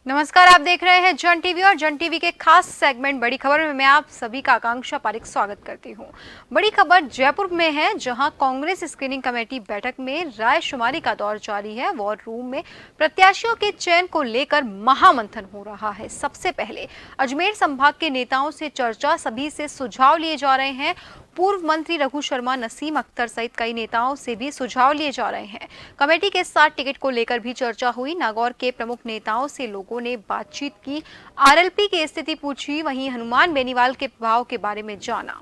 नमस्कार, आप देख रहे हैं जन टीवी और जन टीवी के खास सेगमेंट बड़ी खबर में मैं आप सभी का आकांक्षा पारिक स्वागत करती हूं। बड़ी खबर जयपुर में है, जहां कांग्रेस स्क्रीनिंग कमेटी बैठक में रायशुमारी का दौर जारी है। वॉर रूम में प्रत्याशियों के चयन को लेकर महामंथन हो रहा है। सबसे पहले अजमेर संभाग के नेताओं से चर्चा, सभी से सुझाव लिए जा रहे हैं। पूर्व मंत्री रघु शर्मा, नसीम अख्तर सहित कई नेताओं से भी सुझाव लिए जा रहे हैं। कमेटी के साथ टिकट को लेकर भी चर्चा हुई। नागौर के प्रमुख नेताओं से लोगों ने बातचीत की, आरएलपी की स्थिति पूछी, वहीं हनुमान बेनीवाल के प्रभाव के बारे में जाना।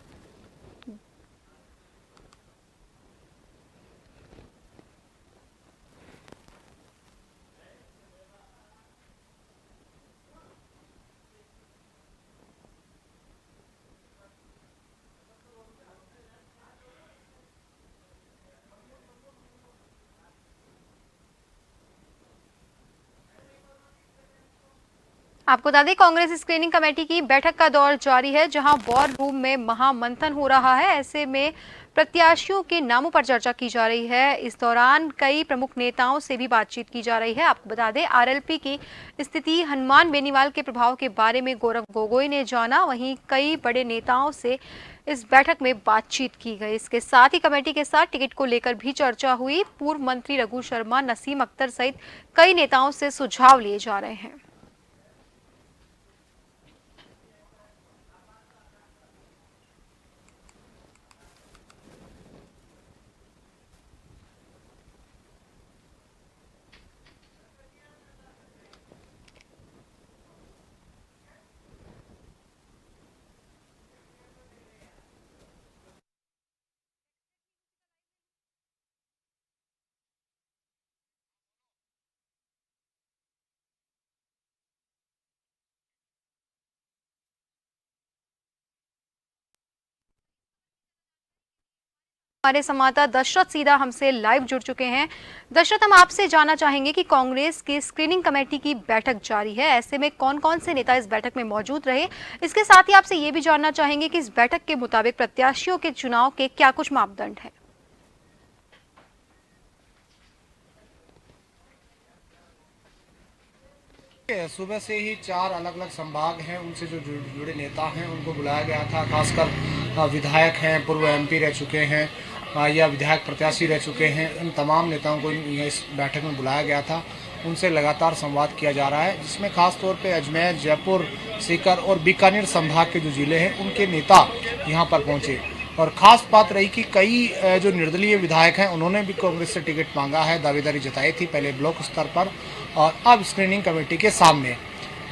आपको बता दें, कांग्रेस स्क्रीनिंग कमेटी की बैठक का दौर जारी है, जहां वॉर रूम में महामंथन हो रहा है। ऐसे में प्रत्याशियों के नामों पर चर्चा की जा रही है। इस दौरान कई प्रमुख नेताओं से भी बातचीत की जा रही है। आपको बता दें, आरएलपी की स्थिति, हनुमान बेनीवाल के प्रभाव के बारे में गौरव गोगोई ने जाना। वहीं कई बड़े नेताओं से इस बैठक में बातचीत की गई। इसके साथ ही कमेटी के साथ टिकट को लेकर भी चर्चा हुई। पूर्व मंत्री रघु शर्मा, नसीम अख्तर सहित कई नेताओं से सुझाव लिए जा रहे हैं। हमारे संवाददाता दशरथ सीधा हमसे लाइव जुड़ चुके हैं। दशरथ, हम आपसे जानना चाहेंगे कि कांग्रेस की स्क्रीनिंग कमेटी की बैठक जारी है, ऐसे में कौन कौन से नेता इस बैठक में मौजूद रहे। इसके साथ ही आपसे ये भी जानना चाहेंगे कि इस बैठक के मुताबिक प्रत्याशियों के चुनाव के क्या कुछ मापदंड है। सुबह से ही 4 अलग अलग संभाग हैं, उनसे जो जुड़े नेता हैं उनको बुलाया गया था। खासकर विधायक हैं, पूर्व एमपी रह चुके हैं या विधायक प्रत्याशी रह चुके हैं, इन तमाम नेताओं को इस बैठक में बुलाया गया था। उनसे लगातार संवाद किया जा रहा है, जिसमें खास तौर पे अजमेर, जयपुर, सीकर और बीकानेर संभाग के जो जिले हैं उनके नेता यहाँ पर पहुँचे। और ख़ास बात रही कि कई जो निर्दलीय विधायक हैं उन्होंने भी कांग्रेस से टिकट मांगा है, दावेदारी जताई थी, पहले ब्लॉक स्तर पर और अब स्क्रीनिंग कमेटी के सामने।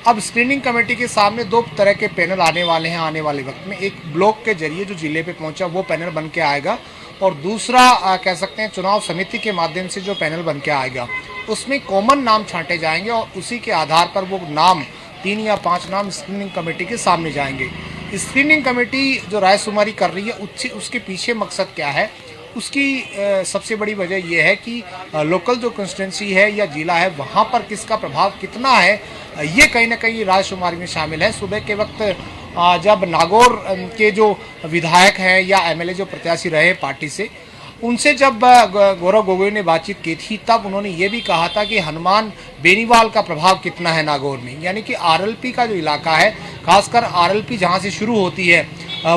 अब स्क्रीनिंग कमेटी के सामने 2 तरह के पैनल आने वाले हैं आने वाले वक्त में। एक ब्लॉक के जरिए जो जिले पे पहुंचा वो पैनल बन के आएगा, और दूसरा कह सकते हैं चुनाव समिति के माध्यम से जो पैनल बन के आएगा, उसमें कॉमन नाम छांटे जाएंगे और उसी के आधार पर वो नाम 3 या 5 नाम स्क्रीनिंग कमेटी के सामने जाएंगे। स्क्रीनिंग कमेटी जो रायशुमारी कर रही है उसके पीछे मकसद क्या है, उसकी सबसे बड़ी वजह यह है कि लोकल जो कंस्टिट्यूंसी है या जिला है वहाँ पर किसका प्रभाव कितना है, ये कहीं ना कहीं रायशुमारी में शामिल है। सुबह के वक्त जब नागौर के जो विधायक हैं या एमएलए जो प्रत्याशी रहे पार्टी से, उनसे जब गौरव गोगोई ने बातचीत की थी, तब उन्होंने ये भी कहा था कि हनुमान बेनीवाल का प्रभाव कितना है नागौर में। यानी कि आरएलपी का जो इलाका है, खासकर आरएलपी जहाँ से शुरू होती है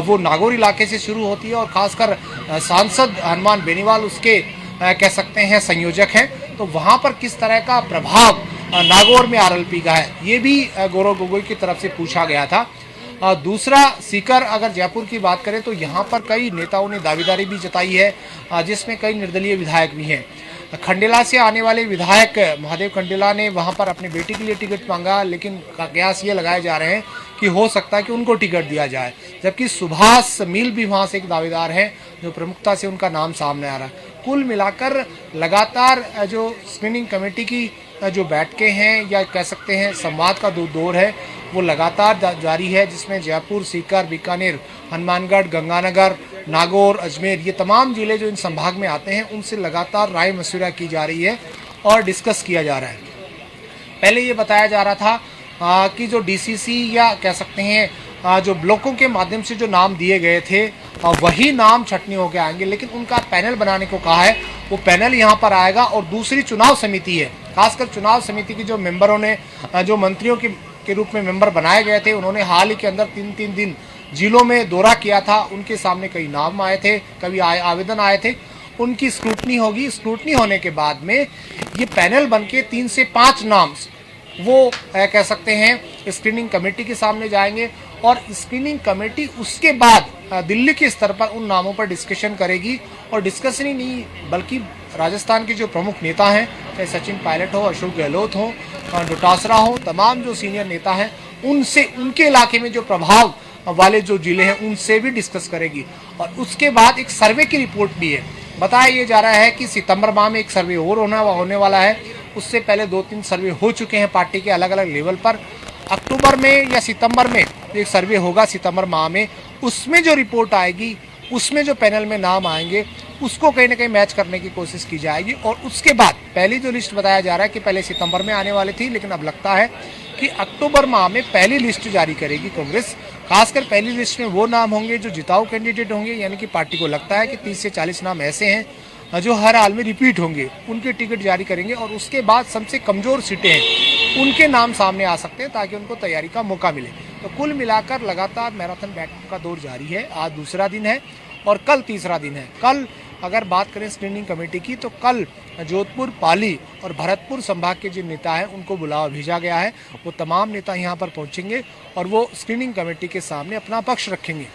वो नागौर इलाके से शुरू होती है, और खासकर सांसद हनुमान बेनीवाल उसके कह सकते हैं संयोजक हैं। तो वहाँ पर किस तरह का प्रभाव नागौर में आरएलपी का है, ये भी गौरव गोगोई की तरफ से पूछा गया था। दूसरा, सीकर, अगर जयपुर की बात करें तो यहाँ पर कई नेताओं ने दावेदारी भी जताई है, जिसमें कई निर्दलीय विधायक भी हैं। खंडेला से आने वाले विधायक महादेव खंडेला ने वहाँ पर अपनी बेटी के लिए टिकट मांगा, लेकिन कयास ये लगाए जा रहे हैं कि हो सकता है कि उनको टिकट दिया जाए। जबकि सुभाष मील भी वहाँ से एक दावेदार हैं जो प्रमुखता से उनका नाम सामने आ रहा है। कुल मिलाकर लगातार जो स्क्रीनिंग कमेटी की जो बैठकें हैं या कह सकते हैं संवाद का दौर है वो लगातार जारी है, जिसमें जयपुर, सीकर, बीकानेर, हनुमानगढ़, गंगानगर, नागौर, अजमेर, ये तमाम जिले जो इन संभाग में आते हैं उनसे लगातार राय मशविरा की जा रही है और डिस्कस किया जा रहा है। पहले ये बताया जा रहा था कि जो डीसीसी या कह सकते हैं जो ब्लॉकों के माध्यम से जो नाम दिए गए थे वही नाम छटनी होकर आएंगे, लेकिन उनका पैनल बनाने को कहा है। वो पैनल यहाँ पर आएगा और दूसरी चुनाव समिति है खासकर चुनाव समिति की जो मेंबरों ने जो मंत्रियों के रूप में मेंबर बनाए गए थे, उन्होंने हाल ही के अंदर 3-3 दिन जिलों में दौरा किया था। उनके सामने कई नाम आए थे, कभी आवेदन आए थे, उनकी स्क्रूटनी होगी। स्क्रूटनी होने के बाद में ये पैनल बनके 3 से 5 नाम वो कह सकते हैं स्क्रीनिंग कमेटी के सामने जाएंगे और स्क्रीनिंग कमेटी उसके बाद दिल्ली के स्तर पर उन नामों पर डिस्कशन करेगी। और डिस्कशन ही नहीं बल्कि राजस्थान के जो प्रमुख नेता हैं, चाहे सचिन पायलट हो, अशोक गहलोत हो, डोटासरा हो, तमाम जो सीनियर नेता हैं, उनसे उनके इलाके में जो प्रभाव वाले जो जिले हैं उनसे भी डिस्कस करेगी। और उसके बाद एक सर्वे की रिपोर्ट भी है। बताया ये जा रहा है कि सितंबर माह में एक सर्वे और होने वाला है। उससे पहले 2-3 सर्वे हो चुके हैं पार्टी के अलग अलग लेवल पर। अक्टूबर में या सितंबर में एक सर्वे होगा, सितंबर माह में। उसमें जो रिपोर्ट आएगी, उसमें जो पैनल में नाम आएंगे, उसको कहीं ना कहीं मैच करने की कोशिश की जाएगी। और उसके बाद पहली जो लिस्ट बताया जा रहा है कि पहले सितंबर में आने वाली थी, लेकिन अब लगता है कि अक्टूबर माह में पहली लिस्ट जारी करेगी कांग्रेस। खासकर पहली लिस्ट में वो नाम होंगे जो जिताऊ कैंडिडेट होंगे, यानी कि पार्टी को लगता है कि 30 से 40 नाम ऐसे हैं जो हर हाल में रिपीट होंगे, उनके टिकट जारी करेंगे। और उसके बाद सबसे कमजोर सीटें हैं, उनके नाम सामने आ सकते हैं ताकि उनको तैयारी का मौका मिले। तो कुल मिलाकर लगातार मैराथन बैठक का दौर जारी है। आज दूसरा दिन है और कल तीसरा दिन है। कल अगर बात करें स्क्रीनिंग कमेटी की, तो कल जोधपुर, पाली और भरतपुर संभाग के जिन नेता हैं उनको बुलावा भेजा गया है। वो तमाम नेता यहाँ पर पहुँचेंगे और वो स्क्रीनिंग कमेटी के सामने अपना पक्ष रखेंगे।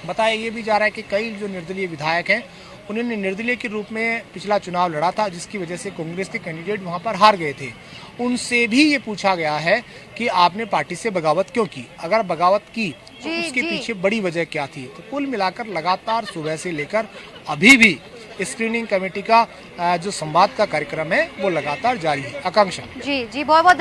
बताया ये भी जा रहा है कि कई जो निर्दलीय विधायक हैं उन्होंने निर्दलीय के रूप में पिछला चुनाव लड़ा था, जिसकी वजह से कांग्रेस के कैंडिडेट वहां पर हार गए थे। उनसे भी ये पूछा गया है कि आपने पार्टी से बगावत क्यों की, अगर बगावत की तो उसके पीछे बड़ी वजह क्या थी। तो कुल मिलाकर लगातार सुबह से लेकर अभी भी स्क्रीनिंग कमेटी का जो संवाद का कार्यक्रम है वो लगातार जारी है। आकांक्षा जी बहुत बहुत